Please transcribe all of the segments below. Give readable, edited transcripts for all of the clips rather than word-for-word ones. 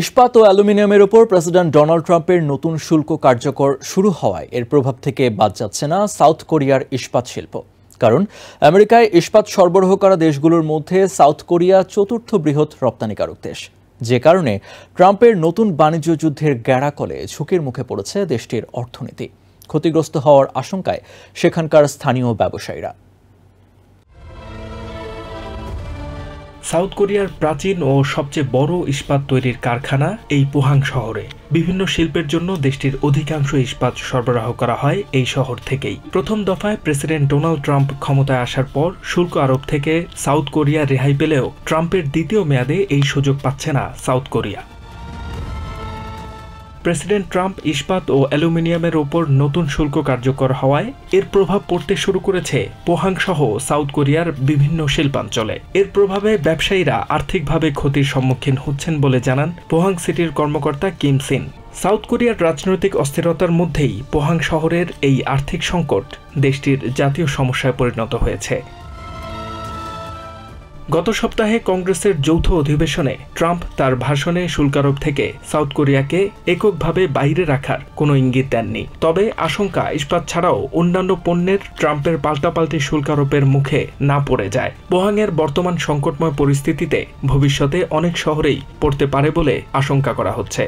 ইস্পাত ও অ্যালুমিনিয়ামের ওপর প্রেসিডেন্ট ডোনাল্ড ট্রাম্পের নতুন শুল্ক কার্যকর শুরু হওয়ায় এর প্রভাব থেকে বাদ যাচ্ছে না সাউথ কোরিয়ার ইস্পাত শিল্প। কারণ আমেরিকায় ইস্পাত সরবরাহ করা দেশগুলোর মধ্যে সাউথ কোরিয়া চতুর্থ বৃহৎ রপ্তানিকারক দেশ, যে কারণে ট্রাম্পের নতুন বাণিজ্য যুদ্ধের গ্যাড়াকলে ঝুঁকির মুখে পড়েছে দেশটির অর্থনীতি। ক্ষতিগ্রস্ত হওয়ার আশঙ্কায় সেখানকার স্থানীয় ব্যবসায়ীরা। সাউথ কোরিয়ার প্রাচীন ও সবচেয়ে বড় ইস্পাত তৈরির কারখানা এই পোহাং শহরে। বিভিন্ন শিল্পের জন্য দেশটির অধিকাংশ ইস্পাত সরবরাহ করা হয় এই শহর থেকেই। প্রথম দফায় প্রেসিডেন্ট ডোনাল্ড ট্রাম্প ক্ষমতায় আসার পর শুল্ক আরোপ থেকে সাউথ কোরিয়া রেহাই পেলেও ট্রাম্পের দ্বিতীয় মেয়াদে এই সুযোগ পাচ্ছে না সাউথ কোরিয়া। প্রেসিডেন্ট ট্রাম্প ইস্পাত ও অ্যালুমিনিয়ামের ওপর নতুন শুল্ক কার্যকর হওয়ায় এর প্রভাব পড়তে শুরু করেছে পোহাং সহ সাউথ কোরিয়ার বিভিন্ন শিল্পাঞ্চলে। এর প্রভাবে ব্যবসায়ীরা আর্থিকভাবে ক্ষতির সম্মুখীন হচ্ছেন বলে জানান পোহাং সিটির কর্মকর্তা কিম সিন। সাউথ কোরিয়ার রাজনৈতিক অস্থিরতার মধ্যেই পোহাং শহরের এই আর্থিক সংকট দেশটির জাতীয় সমস্যায় পরিণত হয়েছে। গত সপ্তাহে কংগ্রেসের যৌথ অধিবেশনে ট্রাম্প তার ভাষণে শুল্কারোপ থেকে সাউথ কোরিয়াকে এককভাবে বাইরে রাখার কোনো ইঙ্গিত দেননি। তবে আশঙ্কা ইস্পাত ছাড়াও অন্যান্য পণ্যের ট্রাম্পের পাল্টাপাল্টি শুল্কারোপের মুখে না পড়ে যায়। পোহাংয়ের বর্তমান সংকটময় পরিস্থিতিতে ভবিষ্যতে অনেক শহরেই পড়তে পারে বলে আশঙ্কা করা হচ্ছে।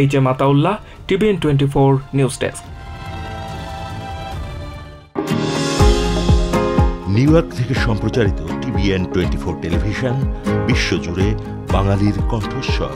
HM. Ataullah, TVN 24 news desk. New York থেকে সম্প্রচারিত টিভিএন 24 টেলিভিশন বিশ্বজুড়ে বাঙালির কণ্ঠস্বর।